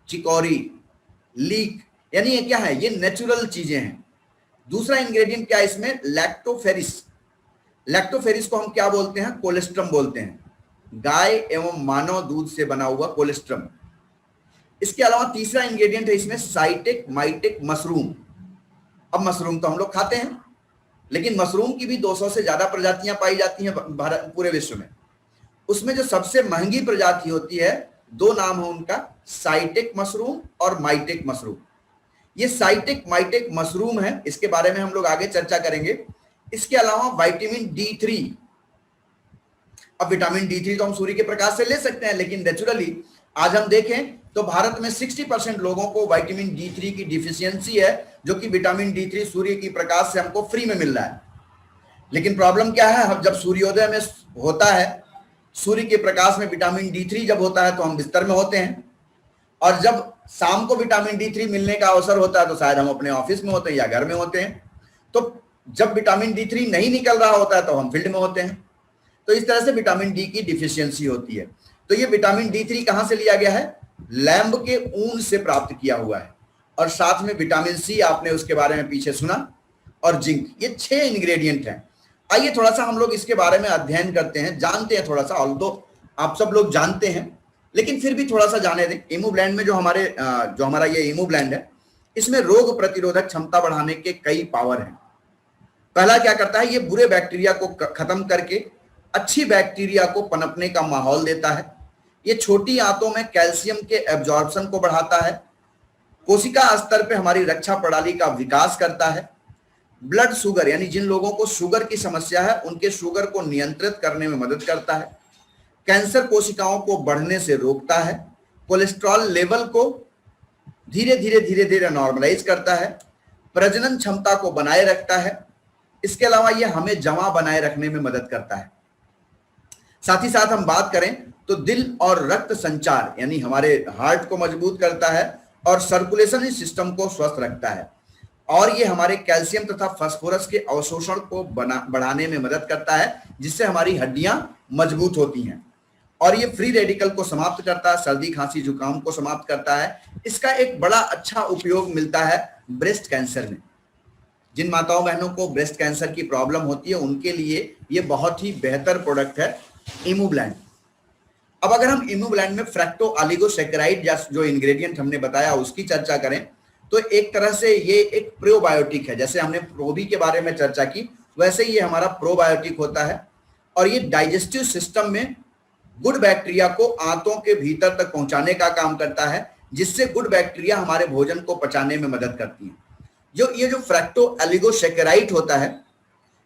Speaker 1: चिकौरी, लीक, यानी ये क्या है? ये नेचुरल चीजें हैं। दूसरा इंग्रेडिएंट क्या है इसमें? लैक्टोफेरिस। लैक्टोफेरिस को हम क्या बोलते हैं? कोलेस्ट्रम बोलते हैं। गाय एवं मानव दूध से बना हुआ कोलेस्ट्रम। इसके अलावा तीसरा इंग्रेडिएंट है इसमें साइटेक माइटेक मशरूम। अब मशरूम तो हम लोग खाते हैं, लेकिन मशरूम की भी 200 से ज्यादा प्रजातियां पाई जाती हैं पूरे विश्व में। उसमें जो सबसे महंगी प्रजाति होती है, 2 नाम है उनका, साइटेक मशरूम और माइटेक मशरूम। ये साइटिक माइटिक मशरूम है, इसके बारे में हम लोग आगे चर्चा करेंगे। इसके अलावा विटामिन D3, अब विटामिन D3 तो हम सूर्य के प्रकाश से ले सकते हैं, लेकिन नेचुरली आज हम देखें तो भारत में 60% लोगों को विटामिन D3 की डिफिशियंसी है, जो कि विटामिन D3 सूर्य की प्रकाश से हमको फ्री में मिल रहा है। लेकिन प्रॉब्लम क्या है, हम जब सूर्योदय में होता है, सूर्य के प्रकाश में विटामिन D3 जब होता है तो हम बिस्तर में होते हैं, और जब शाम को विटामिन D3 मिलने का अवसर होता है तो शायद हम अपने ऑफिस में होते हैं या घर में होते हैं। तो जब विटामिन D3 नहीं निकल रहा होता है तो हम फील्ड में होते हैं। तो इस तरह से विटामिन डी की डिफिशियंसी होती है। तो ये विटामिन D3 कहां से लिया गया है? लैम्ब के ऊन से प्राप्त किया हुआ है, और साथ में विटामिन C आपने उसके बारे में पीछे सुना, और जिंक। ये 6 इंग्रेडिएंट हैं। आइए थोड़ा सा हम लोग इसके बारे में अध्ययन करते हैं, जानते हैं थोड़ा सा। ऑल्दो आप सब लोग जानते हैं, लेकिन फिर भी थोड़ा सा जाने दें। इमोब्लेंड में जो हमारा ये इमोब्लेंड है, इसमें रोग प्रतिरोधक क्षमता बढ़ाने के कई पावर हैं। पहला क्या करता है, ये बुरे बैक्टीरिया को खत्म करके अच्छी बैक्टीरिया को पनपने का माहौल देता है। ये छोटी आंतों में कैल्शियम के एब्जॉर्प्शन को बढ़ाता है। कोशिका स्तर पे हमारी रक्षा प्रणाली का विकास करता है। ब्लड शुगर, यानी जिन लोगों को शुगर की समस्या है, उनके शुगर को नियंत्रित करने में मदद करता है। कैंसर कोशिकाओं को बढ़ने से रोकता है। कोलेस्ट्रॉल लेवल को धीरे धीरे नॉर्मलाइज करता है। प्रजनन क्षमता को बनाए रखता है। इसके अलावा यह हमें जमा बनाए रखने में मदद करता है। साथ ही साथ हम बात करें तो दिल और रक्त संचार, यानी हमारे हार्ट को मजबूत करता है, और सर्कुलेशन सिस्टम को स्वस्थ रखता है। और ये हमारे कैल्शियम तथा फास्फोरस के अवशोषण को बढ़ाने में मदद करता है, जिससे हमारी हड्डियां मजबूत होती हैं। और ये फ्री रेडिकल को समाप्त करता है, सर्दी खांसी जुकाम को समाप्त करता है। इसका एक बड़ा अच्छा उपयोग मिलता है ब्रेस्ट कैंसर में। जिन माताओं बहनों को ब्रेस्ट कैंसर की प्रॉब्लम होती है, उनके लिए ये बहुत ही बेहतर प्रोडक्ट है इमोब्लेंड। अब अगर हम इमोब्लेंड में फ्रैक्टो ऑलिगोसैकेराइड जो इंग्रेडिएंट हमने बताया उसकी चर्चा करें, तो एक तरह से ये एक प्रोबायोटिक है। जैसे हमने प्रोबी के बारे में चर्चा की, वैसे ही ये हमारा प्रोबायोटिक होता है। और ये डाइजेस्टिव सिस्टम में गुड बैक्टीरिया को आंतों के भीतर तक पहुंचाने का काम करता है, जिससे गुड बैक्टीरिया हमारे भोजन को पचाने में मदद करती है। ये जो फ्रैक्टो ऑलिगोसैकेराइड होता है,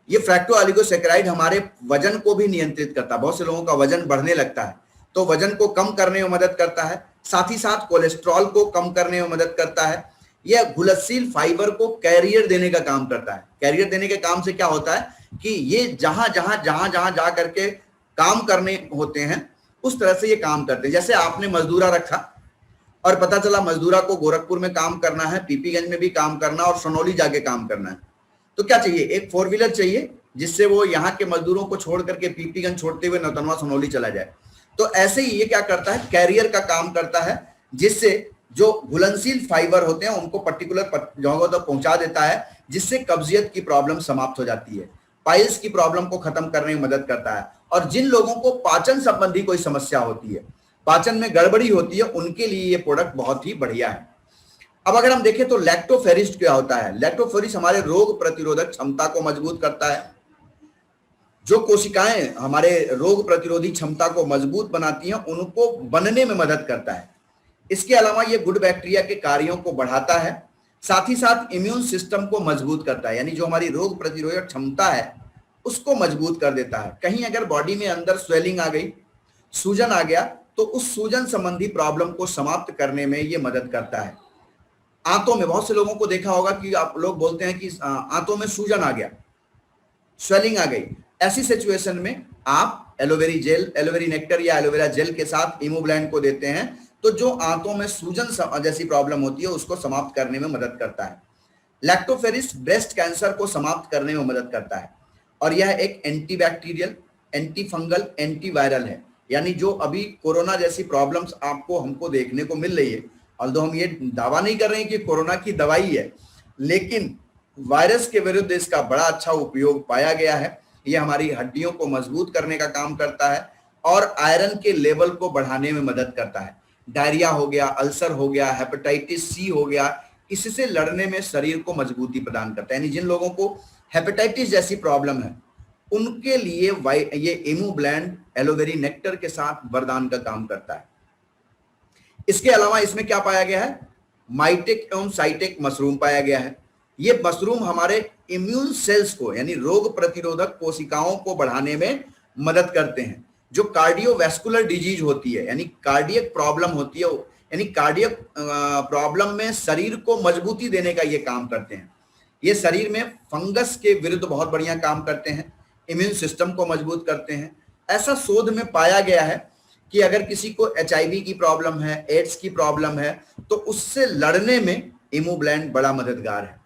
Speaker 1: ये फ्रैक्टो ऑलिगोसैकेराइड हमारे वजन को भी नियंत्रित करता है। बहुत से लोगों का वजन बढ़ने लगता है, तो वजन को कम करने में मदद करता है। साथ ही साथ कोलेस्ट्रॉल को कम करने में मदद करता है। यह घुलनशील फाइबर को कैरियर देने का काम करता है। कैरियर देने के काम से क्या होता है कि ये जहां जहां जा करके काम करने होते हैं, उस तरह से ये काम करते हैं। जैसे आपने मजदूरा रखा और पता चला मजदूरा को गोरखपुर में काम करना है, पीपीगंज में भी काम करना और सोनौली जाके काम करना है, तो क्या चाहिए? एक 4 व्हीलर चाहिए, जिससे वो यहाँ के मजदूरों को छोड़ करके पीपीगंज छोड़ते हुए नौतनवा सोनौली चला जाए। तो ऐसे ही ये क्या करता है, कैरियर का काम करता है, जिससे जो घुलनशील फाइबर होते हैं उनको पर्टिकुलर जगहों तक पहुंचा देता है, जिससे कब्जियत की प्रॉब्लम समाप्त हो जाती है, पाइल्स की प्रॉब्लम को खत्म करने में मदद करता है। और जिन लोगों को पाचन संबंधी कोई समस्या होती है, पाचन में गड़बड़ी होती है, उनके लिए ये प्रोडक्ट बहुत ही बढ़िया है। अब अगर हम देखें तो लैक्टोफेरिस्ट क्या होता है? लैक्टोफेरिस्ट हमारे रोग प्रतिरोधक क्षमता को मजबूत करता है। जो कोशिकाएं हमारे रोग प्रतिरोधी क्षमता को मजबूत बनाती हैं, उनको बनने में मदद करता है। इसके अलावा ये गुड बैक्टीरिया के कार्यों को बढ़ाता है। साथ ही साथ इम्यून सिस्टम को मजबूत करता है, यानी जो हमारी रोग प्रतिरोधक क्षमता है उसको मजबूत कर देता है। कहीं अगर बॉडी में अंदर स्वेलिंग आ गई, सूजन आ गया, तो उस सूजन संबंधी प्रॉब्लम को समाप्त करने में ये मदद करता है। आंतों में बहुत से लोगों को देखा होगा कि आप लोग बोलते हैं कि आंतों में सूजन आ गया, स्वेलिंग आ गई। ऐसी सिचुएशन में आप एलोवेरी जेल, एलोवेरी नेक्टर या एलोवेरा जेल के साथ इमोब्लेंड को देते हैं, तो जो आंतों में सूजन जैसी प्रॉब्लम होती है उसको समाप्त करने में मदद करता है। लैक्टोफेरिस ब्रेस्ट कैंसर को समाप्त करने में मदद करता है, और यह एक एंटीबैक्टीरियल, एंटी फंगल, एंटीवायरल है। यानी जो अभी कोरोना जैसी प्रॉब्लम्स हमको देखने को मिल रही है, ऑल्दो हम ये दावा नहीं कर रहे हैं कि कोरोना की दवाई है, लेकिन वायरस के विरुद्ध इसका बड़ा अच्छा उपयोग पाया गया है। यह हमारी हड्डियों को मजबूत करने का काम करता है और आयरन के लेवल को बढ़ाने में मदद करता है। डायरिया हो गया, अल्सर हो गया, हेपेटाइटिस सी हो गया, इससे लड़ने में शरीर को मजबूती प्रदान करता है। यानी जिन लोगों को हेपेटाइटिस जैसी प्रॉब्लम है, उनके लिए ये इमोब्लेंड एलोवेरी नेक्टर के साथ वरदान का काम करता है। इसके अलावा इसमें क्या पाया गया है? माइटेक एवं साइटेक मशरूम पाया गया है। ये मशरूम हमारे इम्यून सेल्स को यानी रोग प्रतिरोधक कोशिकाओं को बढ़ाने में मदद करते हैं। जो कार्डियोवैस्कुलर डिजीज होती है यानी कार्डियक प्रॉब्लम होती है, यानी कार्डियक प्रॉब्लम में शरीर को मजबूती देने का ये काम करते हैं। ये शरीर में फंगस के विरुद्ध बहुत बढ़िया काम करते हैं, इम्यून सिस्टम को मजबूत करते हैं। ऐसा शोध में पाया गया है कि अगर किसी को HIV की प्रॉब्लम है, एड्स की प्रॉब्लम है, तो उससे लड़ने में इमूब्लेंड बड़ा मददगार है।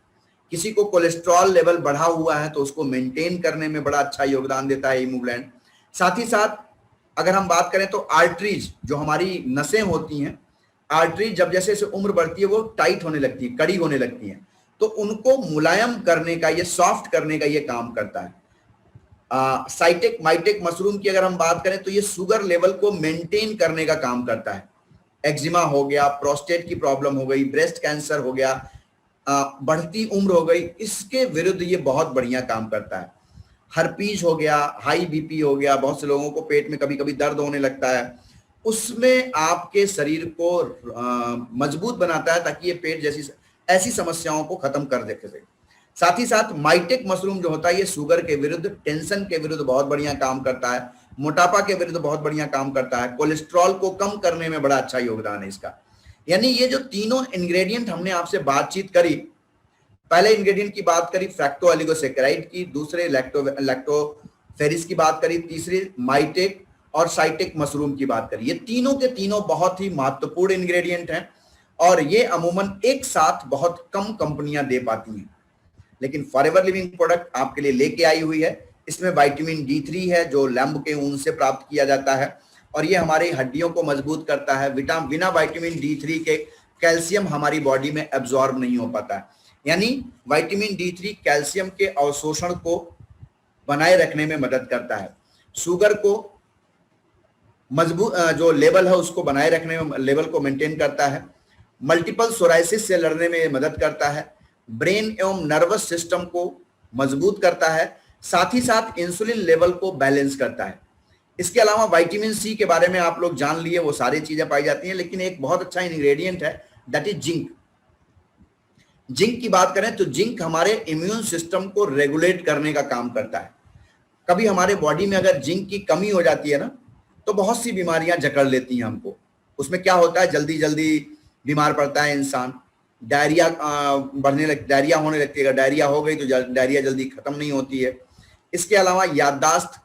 Speaker 1: किसी को कोलेस्ट्रॉल लेवल बढ़ा हुआ है तो उसको मेंटेन करने में बड़ा अच्छा योगदान देता है इमूब्लेंड। साथ ही साथ अगर हम बात करें तो आर्टरीज, जो हमारी नसें होती हैं, आर्टरीज जब जैसे जैसे उम्र बढ़ती है वो टाइट होने लगती है, कड़ी होने लगती है, तो उनको मुलायम करने का, ये सॉफ्ट करने का ये काम करता है। साइटेक माइटेक मशरूम की अगर हम बात करें तो ये शुगर लेवल को मेंटेन करने का काम करता है। एक्जिमा हो गया, प्रोस्टेट की प्रॉब्लम हो गई, ब्रेस्ट कैंसर हो गया, बढ़ती उम्र हो गई, इसके विरुद्ध ये बहुत बढ़िया काम करता है। हर्पीज हो गया, हाई बीपी हो गया, बहुत से लोगों को पेट में कभी कभी दर्द होने लगता है, उसमें आपके शरीर को मजबूत बनाता है ताकि ये पेट जैसी ऐसी समस्याओं को खत्म कर दे सके। साथ ही साथ माइटेक मशरूम जो होता है ये शुगर के विरुद्ध, टेंशन के विरुद्ध बहुत बढ़िया काम करता है, मोटापा के विरुद्ध बहुत बढ़िया काम करता है, कोलेस्ट्रॉल को कम करने में बड़ा अच्छा योगदान है इसका। यानी ये जो तीनों इंग्रेडिएंट हमने आपसे बातचीत करी, पहले इंग्रेडिएंट की बात करी फ्रैक्टो ओलिगोसैकेराइड की, दूसरे लैक्टोफेरिस की बात करी, तीसरी माइटेक और साइटेक मशरूम की बात करी। ये तीनों के तीनों बहुत ही महत्वपूर्ण इंग्रेडिएंट हैं और ये अमूमन एक साथ बहुत कम कंपनियां दे पाती हैं, लेकिन फॉरएवर लिविंग प्रोडक्ट आपके लिए लेके आई हुई है। इसमें विटामिन D3 है जो लैम्ब के ऊन से प्राप्त किया जाता है और ये हमारी हड्डियों को मजबूत करता है। बिना विटामिन D3 के कैल्शियम हमारी बॉडी में एब्जॉर्ब नहीं हो पाता है, यानी विटामिन D3 कैल्शियम के अवशोषण को बनाए रखने में मदद करता है। शुगर को मजबूत जो लेवल है उसको बनाए रखने में, लेवल को मेंटेन करता है। मल्टीपल सोराइसिस से लड़ने में मदद करता है। ब्रेन एवं नर्वस सिस्टम को मजबूत करता है। साथ ही साथ इंसुलिन लेवल को बैलेंस करता है। इसके अलावा विटामिन C के बारे में आप लोग जान लिए, वो सारी चीजें पाई जाती हैं, लेकिन एक बहुत अच्छा इंग्रेडिएंट है दैट इज जिंक। जिंक की बात करें तो जिंक हमारे इम्यून सिस्टम को रेगुलेट करने का काम करता है। कभी हमारे बॉडी में अगर जिंक की कमी हो जाती है ना, तो बहुत सी बीमारियां जकड़ लेती हैं हमको। उसमें क्या होता है, जल्दी जल्दी बीमार पड़ता है इंसान, डायरिया डायरिया होने लगती है। अगर डायरिया हो गई तो डायरिया जल्दी खत्म नहीं होती है। इसके अलावा याददाश्त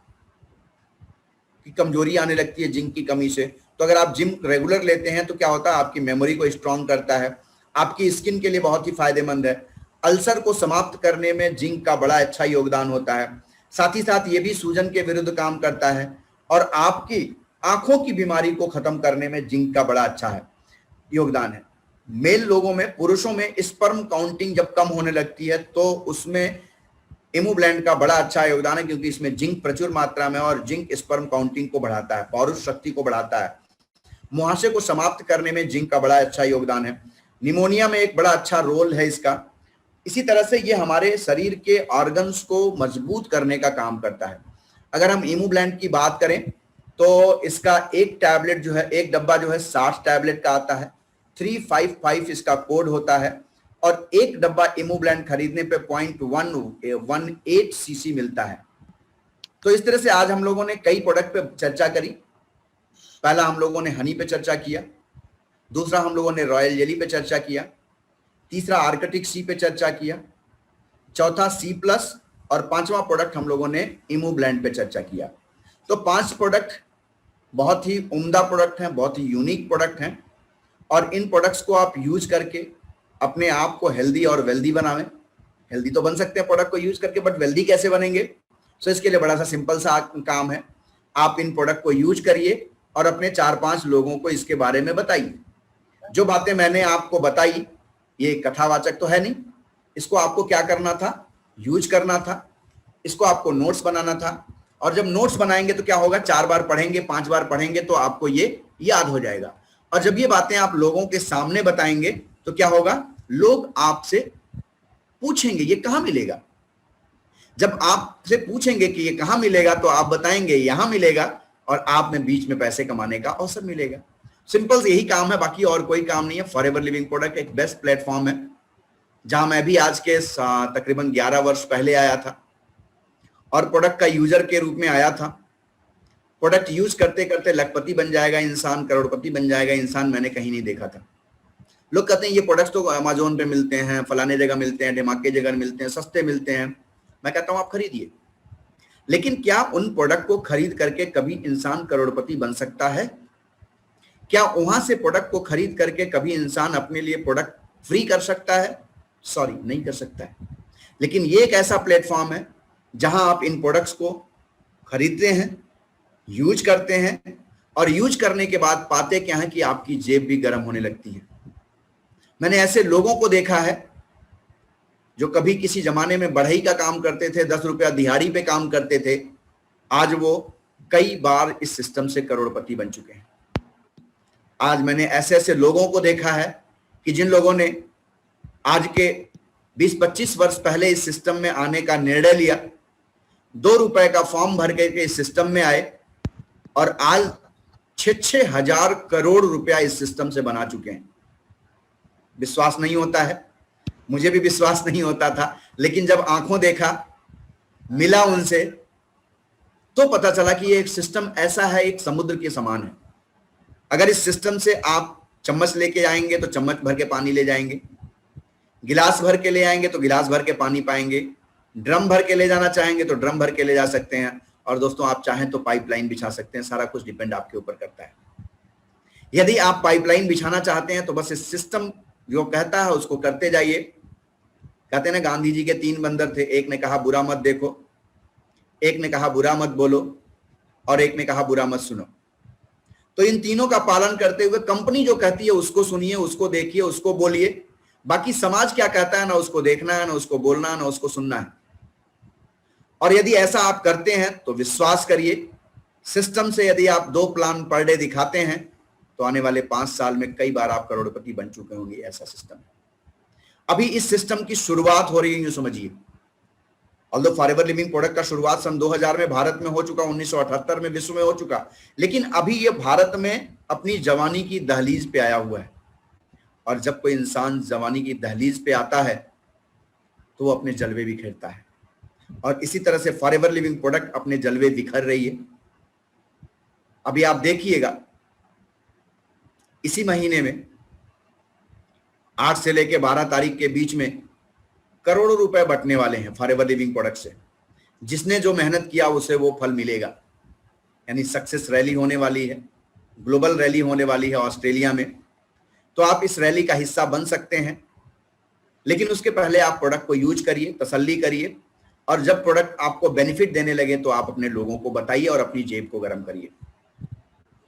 Speaker 1: की कमजोरी आने लगती है जिंक की कमी से। तो अगर आप जिंक रेगुलर लेते हैं तो क्या होता है, आपकी मेमोरी को स्ट्रांग करता है, आपकी स्किन के लिए बहुत ही फायदेमंद है। अल्सर को समाप्त करने में जिंक का बड़ा अच्छा योगदान होता है। साथ ही साथ ये भी सूजन के विरुद्ध काम करता है और आपकी आंखों की बीमारी को खत्म करने में जिंक का बड़ा अच्छा है योगदान है। मेल लोगों में, पुरुषों में स्पर्म काउंटिंग जब कम होने लगती है तो उसमें इमूब्लेंड का बड़ा अच्छा योगदान है, क्योंकि इसमें जिंक प्रचुर मात्रा में, और जिंक स्पर्म काउंटिंग को बढ़ाता है, पौरुष शक्ति को बढ़ाता है। मुहासे को समाप्त करने में जिंक का बड़ा अच्छा योगदान है। निमोनिया में एक बड़ा अच्छा रोल है इसका। इसी तरह से ये हमारे शरीर के ऑर्गन्स को मजबूत करने का काम करता है। अगर हम इमूब्लेंड की बात करें तो इसका एक टैबलेट जो है, एक डब्बा जो है 60 टैबलेट का आता है। 355 इसका कोड होता है और एक डब्बा इमूब्लेंड खरीदने पे 0.118 सीसी मिलता है। तो इस तरह से आज हम लोगों ने कई प्रोडक्ट पे चर्चा करी। पहला हम लोगों ने हनी पे चर्चा किया, दूसरा हम लोगों ने रॉयल जेली पे चर्चा किया, तीसरा आर्कटिक सी पे चर्चा किया, चौथा C+ और पांचवा प्रोडक्ट हम लोगों ने इमूब्लेंड पे चर्चा किया। तो 5 प्रोडक्ट बहुत ही उम्दा प्रोडक्ट हैं, बहुत ही यूनिक प्रोडक्ट हैं और इन प्रोडक्ट्स को आप यूज करके अपने आप को हेल्दी और वेल्दी बनावें। हेल्दी तो बन सकते हैं प्रोडक्ट को यूज करके, बट वेल्दी कैसे बनेंगे? सो इसके लिए बड़ा सा सिंपल सा काम है। आप इन प्रोडक्ट को यूज करिए और अपने 4-5 लोगों को इसके बारे में बताइए। जो बातें मैंने आपको बताई ये कथावाचक तो है नहीं, इसको आपको क्या करना था, यूज करना था। इसको आपको नोट्स बनाना था और जब नोट्स बनाएंगे तो क्या होगा, 4 बार पढ़ेंगे, 5 बार पढ़ेंगे तो आपको ये याद हो जाएगा। और जब ये बातें आप लोगों के सामने बताएंगे तो क्या होगा, लोग आपसे पूछेंगे ये कहां मिलेगा। जब आपसे पूछेंगे कि ये कहां मिलेगा तो आप बताएंगे यहां मिलेगा और आप में बीच में पैसे कमाने का अवसर मिलेगा। सिंपल यही काम है, बाकी और कोई काम नहीं है। फॉरएवर लिविंग प्रोडक्ट एक बेस्ट प्लेटफॉर्म है जहां मैं भी आज के तकरीबन 11 वर्ष पहले आया था और प्रोडक्ट का यूजर के रूप में आया था। प्रोडक्ट यूज करते करते लखपति बन जाएगा इंसान, करोड़पति बन जाएगा इंसान, मैंने कहीं नहीं देखा था। लोग कहते हैं ये प्रोडक्ट्स तो अमेजोन पे मिलते हैं, फलाने जगह मिलते हैं, ढमाके जगह मिलते हैं, सस्ते मिलते हैं। मैं कहता हूं आप खरीदिए, लेकिन क्या उन प्रोडक्ट को खरीद करके कभी इंसान करोड़पति बन सकता है? क्या वहां से प्रोडक्ट को खरीद करके कभी इंसान अपने लिए प्रोडक्ट फ्री कर सकता है? सॉरी, नहीं कर सकता है। लेकिन ये एक ऐसा प्लेटफॉर्म है जहां आप इन प्रोडक्ट्स को खरीदते हैं, यूज करते हैं, और यूज करने के बाद पाते क्या है कि आपकी जेब भी गर्म होने लगती है। मैंने ऐसे लोगों को देखा है जो कभी किसी जमाने में बढ़ई का काम करते थे, 10 रुपया दिहाड़ी पे काम करते थे, आज वो कई बार इस सिस्टम से करोड़पति बन चुके हैं। आज मैंने ऐसे ऐसे लोगों को देखा है कि जिन लोगों ने आज के 20-25 वर्ष पहले इस सिस्टम में आने का निर्णय लिया, 2 रुपए का फॉर्म भर के इस सिस्टम में आए और आज 6-6 हजार करोड़ रुपया इस सिस्टम से बना चुके हैं। विश्वास नहीं होता है, मुझे भी विश्वास नहीं होता था, लेकिन जब आंखों देखा, मिला उनसे, तो पता चला कि ये एक सिस्टम ऐसा है, एक समुद्र के समान है। अगर इस सिस्टम से आप चम्मच लेके आएंगे तो चम्मच भर के पानी ले जाएंगे, गिलास भर के ले आएंगे तो गिलास भर के पानी पाएंगे, ड्रम भर के ले जाना चाहेंगे तो ड्रम भर के ले जा सकते हैं, और दोस्तों आप चाहें तो पाइपलाइन बिछा सकते हैं। सारा कुछ डिपेंड आपके ऊपर करता है। यदि आप पाइपलाइन बिछाना चाहते हैं तो बस इस सिस्टम जो कहता है उसको करते जाइए। कहते हैं ना, गांधी जी के 3 बंदर थे, एक ने कहा बुरा मत देखो, एक ने कहा बुरा मत बोलो, और एक ने कहा बुरा मत सुनो। तो इन तीनों का पालन करते हुए कंपनी जो कहती है उसको सुनिए, उसको देखिए, उसको बोलिए। बाकी समाज क्या कहता है ना उसको देखना है, ना उसको बोलना है, ना उसको सुनना है। और यदि ऐसा आप करते हैं तो विश्वास करिए, सिस्टम से यदि आप 2 प्लान पर डे दिखाते हैं तो आने वाले 5 साल में कई बार आप करोड़पति बन चुके होंगे। ऐसा सिस्टम है। अभी इस सिस्टम की शुरुआत हो रही है, यूं समझिए। ऑल्दो फॉरएवर लिविंग प्रोडक्ट का शुरुआत सन 2000 में भारत में हो चुका, 1978 में विश्व में हो चुका, लेकिन अभी ये भारत में अपनी जवानी की दहलीज पे आया हुआ है। और जब कोई इंसान जवानी की दहलीज पे आता है तो वो अपने जलवे बिखेरता है, और इसी तरह से फॉरएवर लिविंग प्रोडक्ट अपने जलवे बिखर रही है। अभी आप देखिएगा, इसी महीने में 8 से लेकर 12 तारीख के बीच में करोड़ों रुपए बटने वाले हैं फॉरएवर लिविंग प्रोडक्ट से। जिसने जो मेहनत किया उसे वो फल मिलेगा। यानी सक्सेस रैली होने वाली है, ग्लोबल रैली होने वाली है ऑस्ट्रेलिया में। तो आप इस रैली का हिस्सा बन सकते हैं, लेकिन उसके पहले आप प्रोडक्ट को यूज करिए, तसल्ली करिए, और जब प्रोडक्ट आपको बेनिफिट देने लगे तो आप अपने लोगों को बताइए और अपनी जेब को गर्म करिए।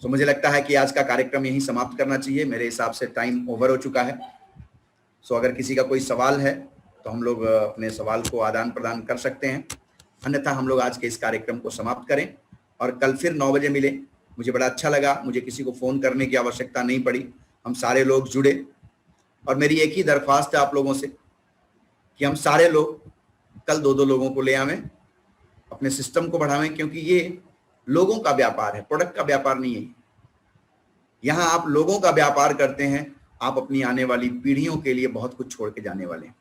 Speaker 1: तो मुझे लगता है कि आज का कार्यक्रम यहीं समाप्त करना चाहिए। मेरे हिसाब से टाइम ओवर हो चुका है। सो अगर किसी का कोई सवाल है तो हम लोग अपने सवाल को आदान प्रदान कर सकते हैं, अन्यथा हम लोग आज के इस कार्यक्रम को समाप्त करें और कल फिर 9 बजे मिले। मुझे बड़ा अच्छा लगा, मुझे किसी को फ़ोन करने की आवश्यकता नहीं पड़ी, हम सारे लोग जुड़े। और मेरी एक ही दरख्वास्त है आप लोगों से कि हम सारे लोग कल 2-2 लोगों को ले आवें, अपने सिस्टम को बढ़ावें, क्योंकि ये लोगों का व्यापार है, प्रोडक्ट का व्यापार नहीं है। यहाँ आप लोगों का व्यापार करते हैं, आप अपनी आने वाली पीढ़ियों के लिए बहुत कुछ छोड़ के जाने वाले हैं।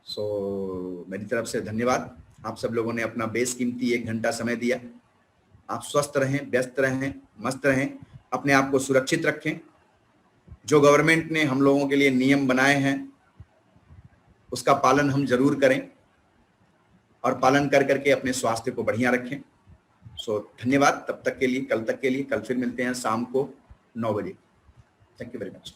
Speaker 1: सो मेरी तरफ से धन्यवाद। आप सब लोगों ने अपना बेशकीमती 1 घंटा समय दिया। आप स्वस्थ रहें, व्यस्त रहें, मस्त रहें, अपने आप को सुरक्षित रखें। जो गवर्नमेंट ने हम लोगों के लिए नियम बनाए हैं उसका पालन हम जरूर करें, और पालन कर करके अपने स्वास्थ्य को बढ़िया रखें। सो धन्यवाद। तब तक के लिए, कल तक के लिए, कल फिर मिलते हैं शाम को 9 बजे। Thank you very much.